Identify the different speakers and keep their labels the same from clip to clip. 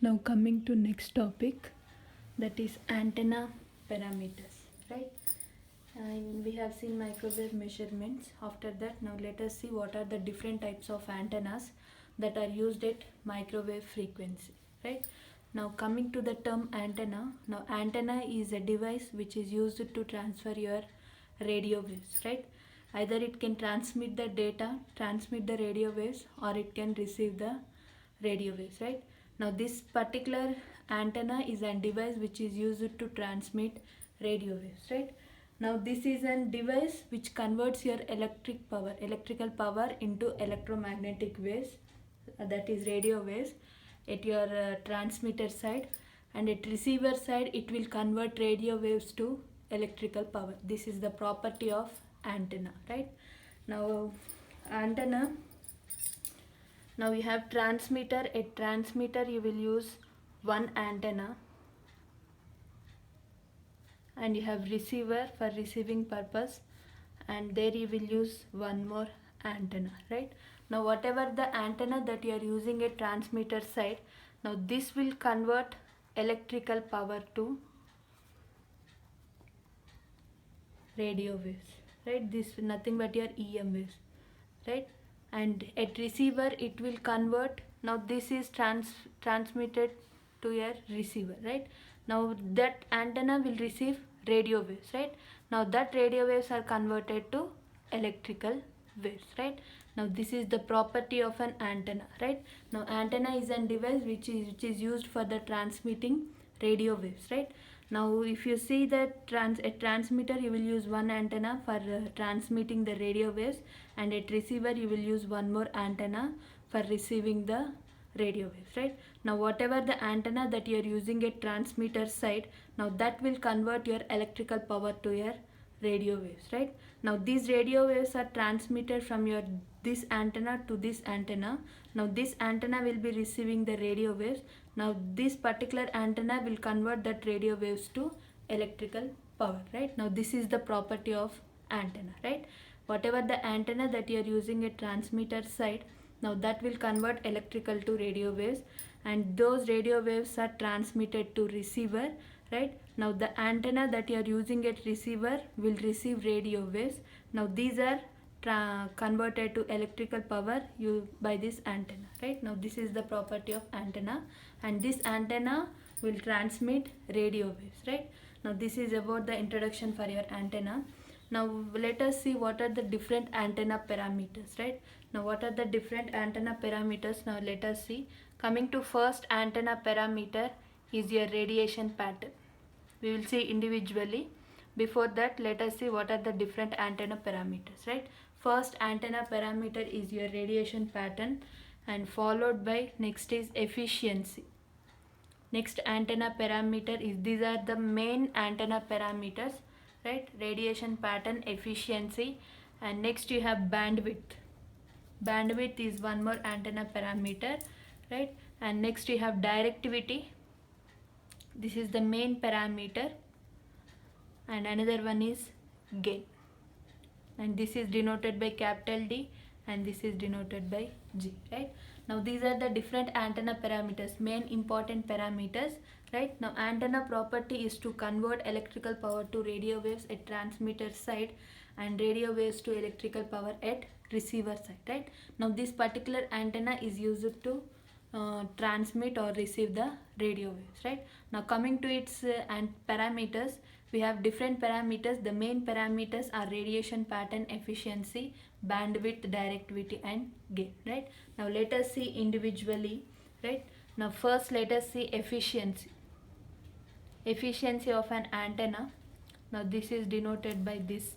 Speaker 1: Now coming to next topic, that is antenna parameters, right? And we have seen microwave measurements. After that, now let us see what are the different types of antennas that are used at microwave frequency, right? Now coming to the term antenna, now antenna is a device which is used to transfer your radio waves, right? Either it can transmit the data, transmit the radio waves, or it can receive the radio waves, right? Now this particular antenna is a device which is used to transmit radio waves, right? Now this is a device which converts your electrical power into electromagnetic waves, that is radio waves, at your transmitter side, and at receiver side it will convert radio waves to electrical power. This is the property of antenna, right? Now antenna, now you have transmitter. At transmitter you will use one antenna, and you have receiver for receiving purpose, and there you will use one more antenna, right? Now whatever the antenna that you are using at transmitter side, now this will convert electrical power to radio waves, right? This nothing but your EM waves, right? And at receiver it will convert, now this is transmitted to your receiver, right? Now that antenna will receive radio waves, right? Now that radio waves are converted to electrical waves, right? Now this is the property of an antenna, right? Now antenna is a device which is used for the transmitting radio waves, right? Now if you see that a transmitter, you will use one antenna for transmitting the radio waves, and at receiver you will use one more antenna for receiving the radio waves, right? Now whatever the antenna that you are using at transmitter side, now that will convert your electrical power to your radio waves, right? Now these radio waves are transmitted from your this antenna to this antenna. Now this antenna will be receiving the radio waves. Now this particular antenna will convert that radio waves to electrical power, right? Now this is the property of antenna, right? Whatever the antenna that you are using at transmitter side, now that will convert electrical to radio waves, and those radio waves are transmitted to receiver, right? Now the antenna that you are using at receiver will receive radio waves. Now these are converted to electrical power by this antenna, right? Now this is the property of antenna, and this antenna will transmit radio waves, right? Now this is about the introduction for your antenna. Now let us see what are the different antenna parameters, right? Now what are the different antenna parameters? Now let us see. Coming to first antenna parameter is your radiation pattern. We will see individually. Before that, let us see what are the different antenna parameters, right? First antenna parameter is your radiation pattern, and followed by next is efficiency. Next antenna parameter is, these are the main antenna parameters, right? Radiation pattern, efficiency, and next you have bandwidth. Bandwidth is one more antenna parameter, right? And next you have directivity. This is the main parameter, and another one is gain, and this is denoted by capital D, and this is denoted by G, right? Now these are the different antenna parameters, main important parameters, right? Now antenna property is to convert electrical power to radio waves at transmitter side, and radio waves to electrical power at receiver side, right? Now this particular antenna is used to transmit or receive the radio waves, right? Now coming to its and parameters, we have different parameters. The main parameters are radiation pattern, efficiency, bandwidth, directivity, and gain, right? Now let us see individually, right? Now first let us see efficiency. Efficiency of an antenna. Now this is denoted by this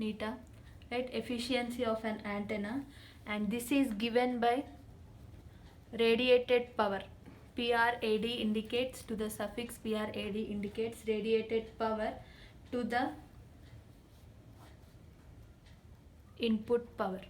Speaker 1: neta, right? Efficiency of an antenna, and this is given by radiated power. PRAD indicates, to the suffix PRAD indicates radiated power to the input power.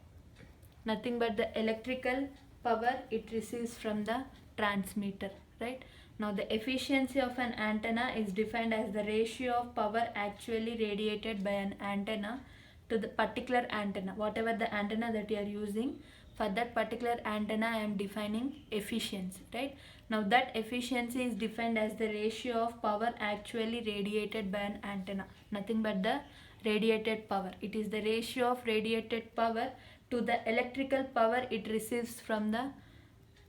Speaker 1: Nothing but the electrical power it receives from the transmitter, right? Now the efficiency of an antenna is defined as the ratio of power actually radiated by an antenna to the particular antenna. Whatever the antenna that you are using, for that particular antenna I am defining efficiency, right? Now that efficiency is defined as the ratio of power actually radiated by an antenna, nothing but the radiated power. It is the ratio of radiated power to the electrical power it receives from the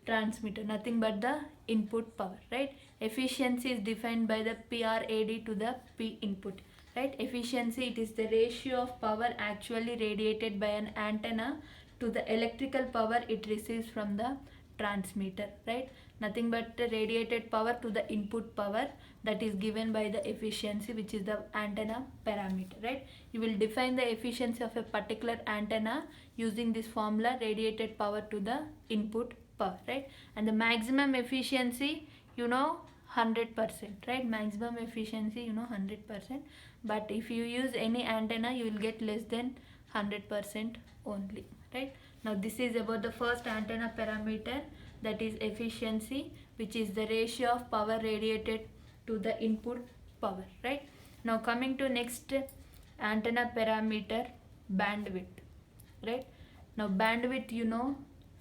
Speaker 1: transmitter, nothing but the input power, right? Efficiency is defined by the PRAD to the P input, right? Efficiency, it is the ratio of power actually radiated by an antenna to the electrical power it receives from the transmitter, right? Nothing but the radiated power to the input power, that is given by the efficiency, which is the antenna parameter, right? You will define the efficiency of a particular antenna using this formula, radiated power to the input power, right? And the maximum efficiency, 100%, right? Maximum efficiency, 100%, but if you use any antenna you will get less than 100% only, right? Now this is about the first antenna parameter, that is efficiency, which is the ratio of power radiated to the input power, right? Now coming to next antenna parameter, bandwidth, right? Now bandwidth,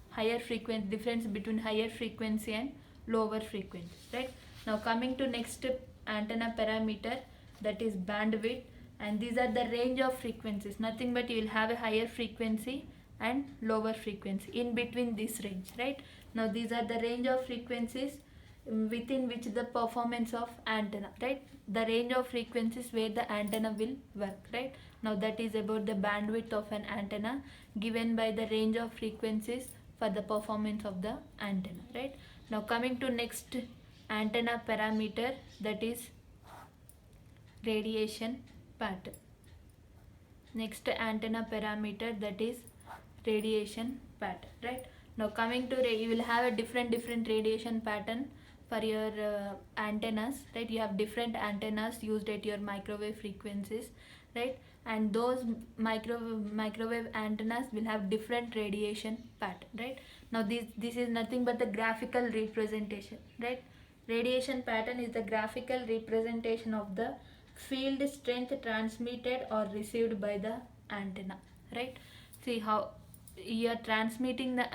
Speaker 1: higher frequency, difference between higher frequency and lower frequency, right? Now coming to next antenna parameter, that is bandwidth, and these are the range of frequencies, nothing but you will have a higher frequency and lower frequency in between this range, right? Now these are the range of frequencies within which the performance of antenna, right? The range of frequencies where the antenna will work, right? Now that is about the bandwidth of an antenna given by the range of frequencies for the performance of the antenna, right? Now coming to next antenna parameter, that is radiation pattern. Next antenna parameter, that is radiation pattern, right? Now coming to you will have a different radiation pattern for your antennas, right? You have different antennas used at your microwave frequencies, right? And those microwave antennas will have different radiation pattern, right? Now this is nothing but the graphical representation, right? Radiation pattern is the graphical representation of the field strength transmitted or received by the antenna, right? See how you are transmitting the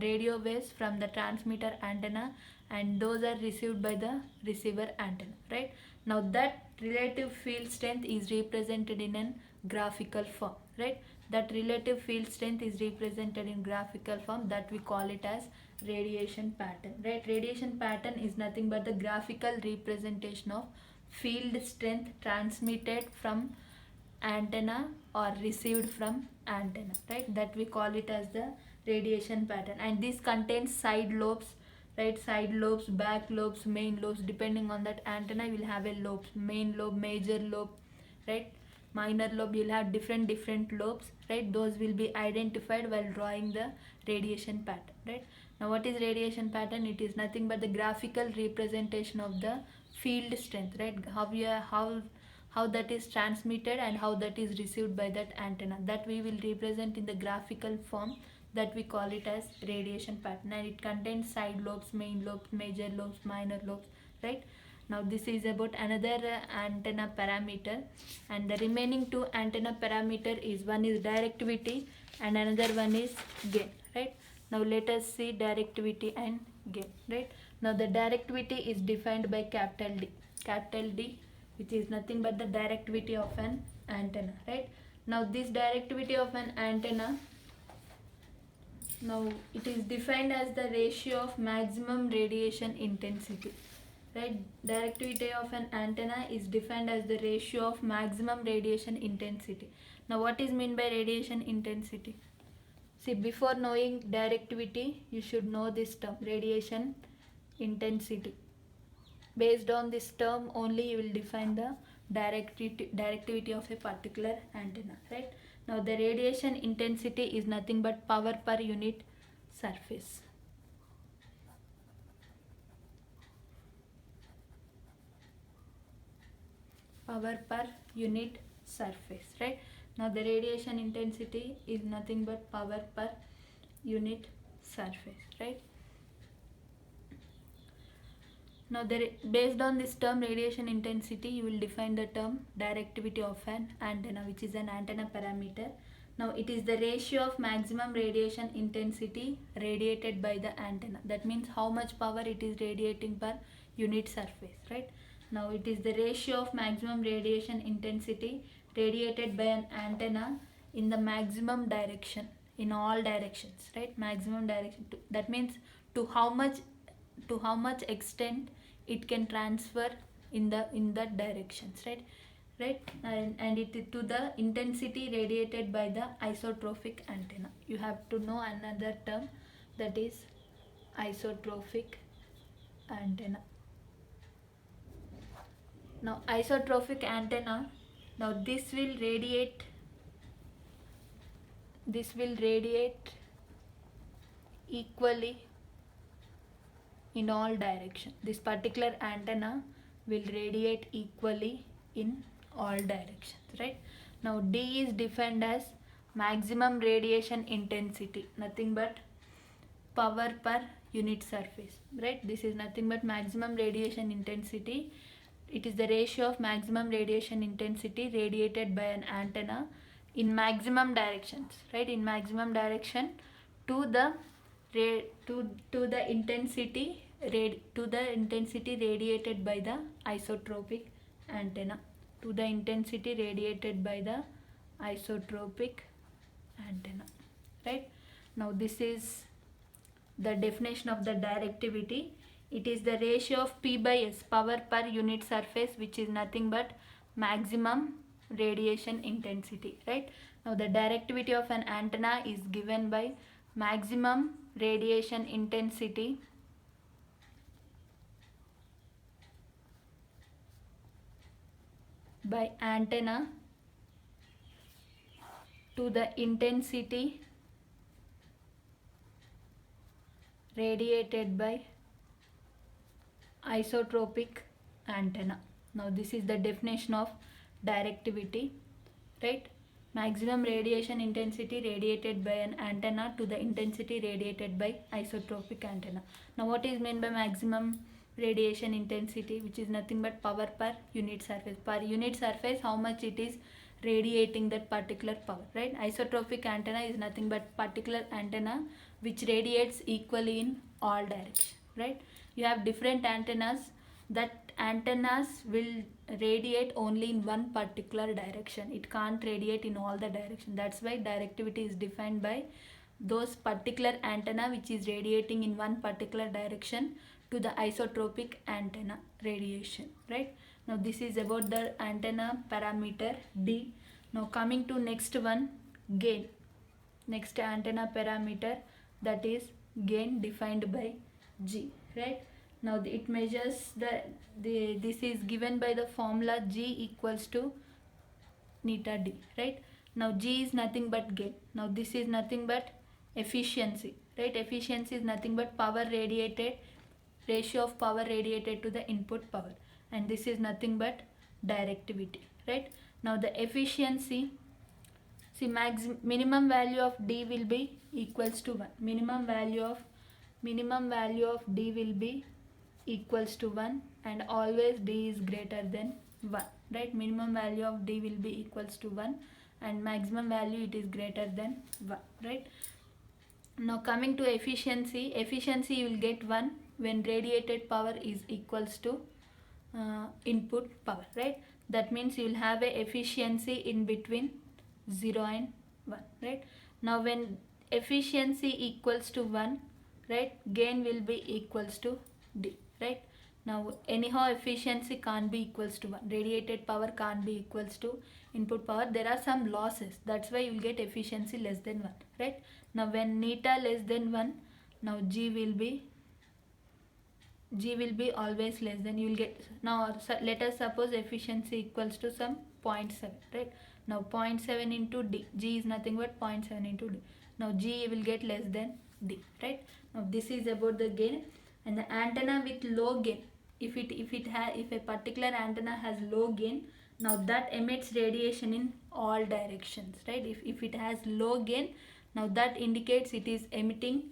Speaker 1: radio waves from the transmitter antenna, and those are received by the receiver antenna, right? Now that relative field strength is represented in an graphical form, right? That relative field strength is represented in graphical form, that we call it as radiation pattern, right? Radiation pattern is nothing but the graphical representation of field strength transmitted from antenna or received from antenna, right? That we call it as the radiation pattern, and this contains side lobes, right? Side lobes, back lobes, main lobes. Depending on that antenna you will have a lobes, main lobe, major lobe, right? Minor lobe. You'll have different lobes, right? Those will be identified while drawing the radiation pattern, right? Now what is radiation pattern? It is nothing but the graphical representation of the field strength, right? How that is transmitted and how that is received by that antenna, that we will represent in the graphical form, that we call it as radiation pattern, and it contains side lobes, main lobes, major lobes, minor lobes, right? Now this is about another antenna parameter, and the remaining two antenna parameter is, one is directivity and another one is gain, right? Now let us see directivity and gain, right? Now the directivity is defined by capital D, which is nothing but the directivity of an antenna, right? Now this directivity of an antenna, now it is defined as the ratio of maximum radiation intensity, right? Directivity of an antenna is defined as the ratio of maximum radiation intensity. Now what is meant by radiation intensity? See, before knowing directivity you should know this term, radiation intensity. Based on this term only you will define the directivity of a particular antenna, right? Now the radiation intensity is nothing but power per unit surface. Power per unit surface, right? Now the radiation intensity is nothing but power per unit surface, right? Now based on this term radiation intensity you will define the term directivity of an antenna, which is an antenna parameter, Now it is the ratio of maximum radiation intensity radiated by the antenna. That means how much power it is radiating per unit surface, right? Now it is the ratio of maximum radiation intensity radiated by an antenna in the maximum direction, in all directions, right? Maximum direction. That means to how much extent it can transfer in that directions, right? And it to the intensity radiated by the isotropic antenna. You have to know another term, that is isotropic antenna. Now isotropic antenna, now this will radiate equally in all directions. This particular antenna will radiate equally in all directions, right? Now D is defined as maximum radiation intensity, nothing but power per unit surface, right? This is nothing but maximum radiation intensity. It is the ratio of maximum radiation intensity radiated by an antenna in maximum directions, right? In maximum direction to the intensity radiated by the isotropic antenna, to the intensity radiated by the isotropic antenna, right? Now this is the definition of the directivity. It is the ratio of P by S, power per unit surface, which is nothing but maximum radiation intensity, right? Now the directivity of an antenna is given by maximum radiation intensity by antenna to the intensity radiated by isotropic antenna. Now this is the definition of directivity, right? Maximum radiation intensity radiated by an antenna to the intensity radiated by isotropic antenna. Now what is meant by maximum radiation intensity, which is nothing but power per unit surface. Per unit surface, how much it is radiating that particular power, right? Isotropic antenna is nothing but particular antenna which radiates equally in all directions, right? You have different antennas. That antennas will radiate only in one particular direction. It can't radiate in all the directions. That's why directivity is defined by those particular antenna which is radiating in one particular direction to the isotropic antenna radiation, right? Now this is about the antenna parameter D. Now coming to next one, gain. Next antenna parameter, that is gain, defined by G, right? Now it measures this is given by the formula G equals to neta D, right? Now G is nothing but gain. Now this is nothing but efficiency, right? Efficiency is nothing but power radiated, ratio of power radiated to the input power, and this is nothing but directivity, right? Now the efficiency, see, minimum value of D will be equals to 1. Minimum value of D will be equals to 1, and always D is greater than 1, right? Minimum value of D will be equals to 1 and maximum value it is greater than 1, right? Now coming to efficiency, you will get 1 when radiated power is equals to input power, right? That means you will have a efficiency in between 0 and 1, right? Now when efficiency equals to 1, right, gain will be equals to D, right? Now anyhow efficiency can't be equals to 1, radiated power can't be equals to input power. There are some losses, that's why you will get efficiency less than 1, right? Now when neta less than 1, now G will be always less than, you will get, now let us suppose efficiency equals to some 0.7, right? Now 0.7 into D, G is nothing but 0.7 into D. Now G will get less than D, right? Now this is about the gain. And the antenna with low gain, if a particular antenna has low gain, now that emits radiation in all directions, right? If it has low gain, now that indicates it is emitting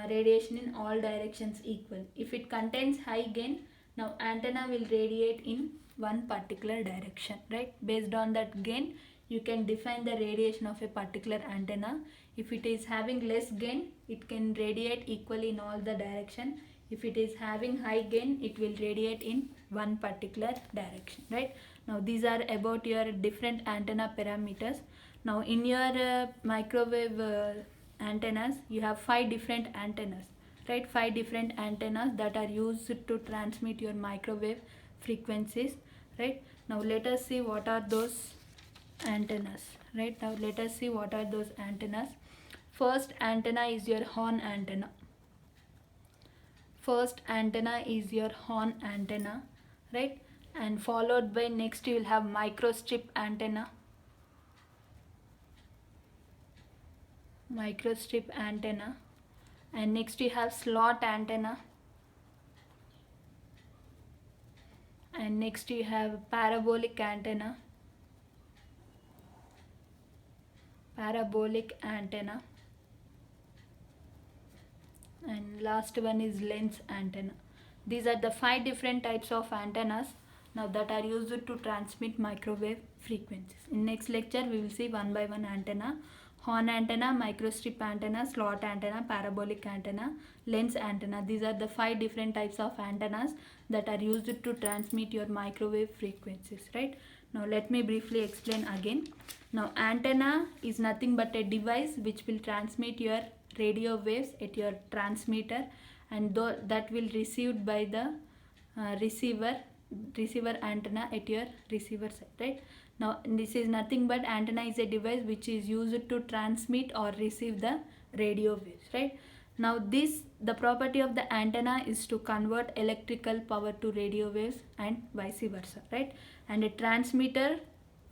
Speaker 1: radiation in all directions equal. If it contains high gain, now antenna will radiate in one particular direction, right? Based on that gain, you can define the radiation of a particular antenna. If it is having less gain, it can radiate equally in all the direction. If it is having high gain, it will radiate in one particular direction, right? Now these are about your different antenna parameters. Now in your microwave antennas, you have 5 different antennas, right? 5 different antennas that are used to transmit your microwave frequencies, right? Now let us see what are those antennas, right? Now let us see what are those antennas. First antenna is your horn antenna. First antenna is your horn antenna, right? And followed by, next you will have microstrip antenna. Microstrip antenna. And next you have slot antenna. And next you have parabolic antenna. Parabolic antenna. And last one is lens antenna. These are the 5 different types of antennas now that are used to transmit microwave frequencies. In next lecture we will see one by one antenna: horn antenna, microstrip antenna, slot antenna, parabolic antenna, lens antenna. These are the 5 different types of antennas that are used to transmit your microwave frequencies, right? Now let me briefly explain again. Now antenna is nothing but a device which will transmit your radio waves at your transmitter, and that will received by the receiver antenna at your receiver side, right? Now this is nothing but antenna is a device which is used to transmit or receive the radio waves, right? Now the property of the antenna is to convert electrical power to radio waves and vice versa, right? And a transmitter,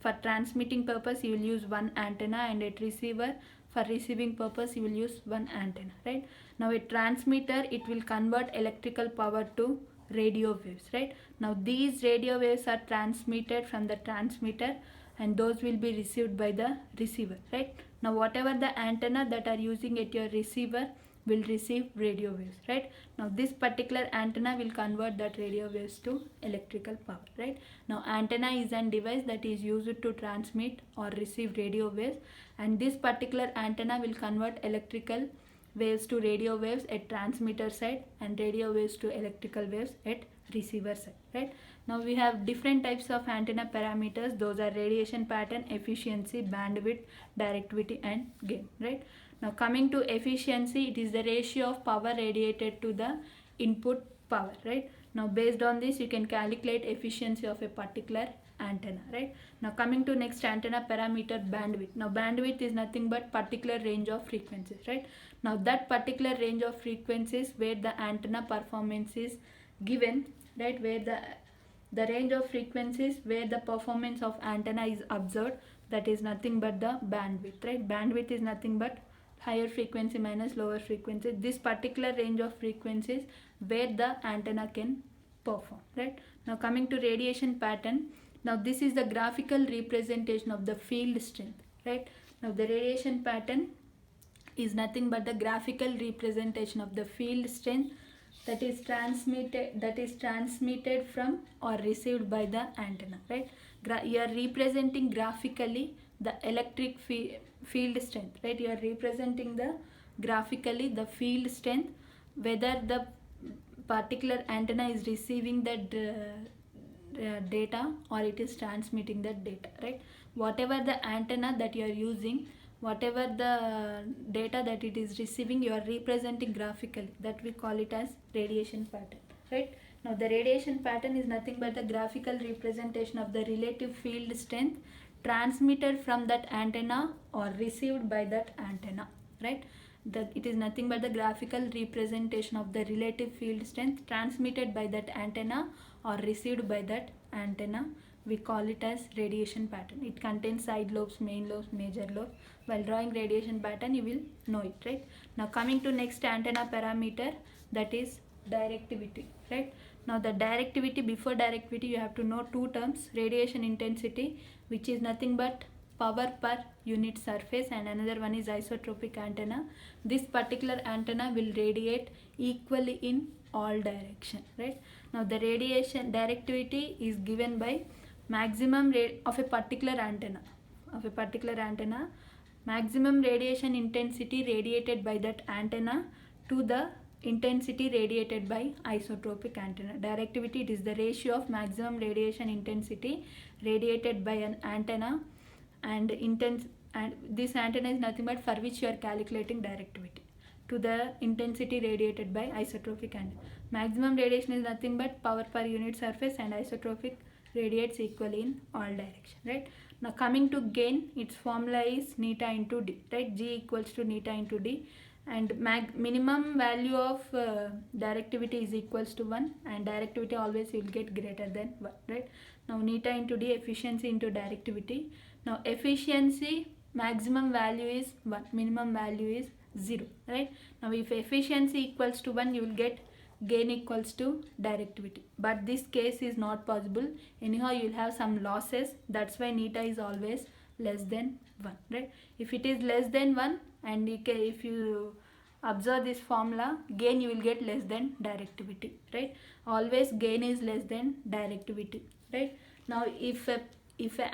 Speaker 1: for transmitting purpose you will use one antenna, and a receiver for receiving purpose you will use one antenna, right? Now a transmitter, it will convert electrical power to radio waves, right? Now these radio waves are transmitted from the transmitter, and those will be received by the receiver, right? Now whatever the antenna that are using at your receiver will receive radio waves, right? Now this particular antenna will convert that radio waves to electrical power, right? Now antenna is a device that is used to transmit or receive radio waves, and this particular antenna will convert electrical waves to radio waves at transmitter side, and radio waves to electrical waves at receiver side, right? Now we have different types of antenna parameters. Those are radiation pattern, efficiency, bandwidth, directivity, and gain, right? Now coming to efficiency, it is the ratio of power radiated to the input power, right? Now based on this you can calculate efficiency of a particular antenna, right? Now coming to next antenna parameter, bandwidth. Now bandwidth is nothing but particular range of frequencies, right? Now that particular range of frequencies where the antenna performance is given, right? Where the range of frequencies where the performance of antenna is observed, that is nothing but the bandwidth, right? Bandwidth is nothing but higher frequency minus lower frequency, this particular range of frequencies where the antenna can perform, right? Now coming to radiation pattern. Now this is the graphical representation of the field strength, right? Now the radiation pattern is nothing but the graphical representation of the field strength that is transmitted from or received by the antenna, right? You are representing graphically the electric field strength, right? You are representing the graphically the field strength, whether the particular antenna is receiving that data or it is transmitting that data, right? Whatever the antenna that you are using, whatever the data that it is receiving, you are representing graphically. That we call it as radiation pattern, right? Now the radiation pattern is nothing but the graphical representation of the relative field strength transmitted from that antenna or received by that antenna, right? It is nothing but the graphical representation of the relative field strength transmitted by that antenna or received by that antenna. We call it as radiation pattern. It contains side lobes, main lobes, major lobes. While drawing radiation pattern you will know it, right? Now coming to next antenna parameter, that is directivity, right? Now the directivity, before directivity you have to know two terms: radiation intensity, which is nothing but power per unit surface, and another one is isotropic antenna. This particular antenna will radiate equally in all direction, right? Now the radiation directivity is given by maximum rate of a particular antenna. of a particular antenna, maximum radiation intensity radiated by that antenna to the intensity radiated by isotropic antenna. Directivity, it is the ratio of maximum radiation intensity radiated by an antenna and this antenna is nothing but for which you are calculating directivity to the intensity radiated by isotropic antenna. Maximum radiation is nothing but power per unit surface, and isotropic radiates equally in all directions, right? Now coming to gain, its formula is neta into d, right? G equals to neta into d, and minimum value of directivity is equals to 1, and directivity always will get greater than 1, right? Now neta into d, efficiency into directivity. Now efficiency maximum value is 1, minimum value is 0, right? Now if efficiency equals to 1, you will get gain equals to directivity, but this case is not possible. Anyhow you will have some losses, that's why neta is always less than 1, right? If it is less than 1, and if you observe this formula, gain you will get less than directivity, right? Always gain is less than directivity, right? Now if a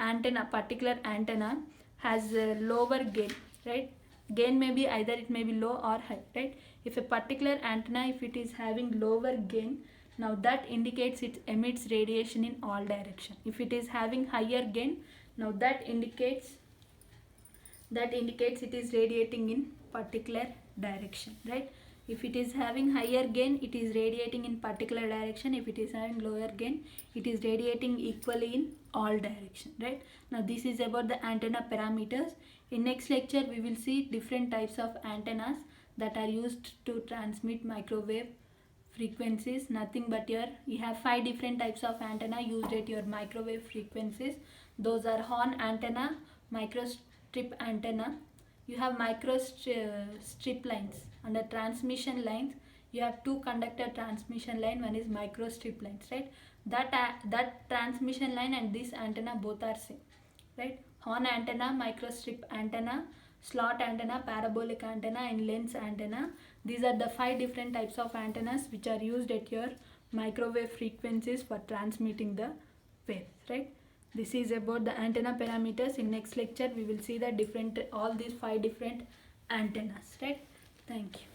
Speaker 1: antenna, particular antenna has a lower gain, right? Gain may be either it may be low or high, right? If a particular antenna, if it is having lower gain, now that indicates it emits radiation in all direction. If it is having higher gain, now that indicates it is radiating in particular direction, right? If it is having higher gain, it is radiating in particular direction. If it is having lower gain, it is radiating equally in all direction, right? Now this is about the antenna parameters. In next lecture we will see different types of antennas that are used to transmit microwave frequencies. Nothing but you have 5 different types of antenna used at your microwave frequencies. Those are horn antenna, microstrip antenna. You have microstrip lines. Under transmission lines, you have 2 conductor transmission line. One is microstrip lines, right? That transmission line and this antenna both are same, right? Horn antenna, microstrip antenna, slot antenna, parabolic antenna, and lens antenna. These are the 5 different types of antennas which are used at your microwave frequencies for transmitting the waves, right? This is about the antenna parameters. In next lecture we will see the all these 5 different antennas, right? Thank you.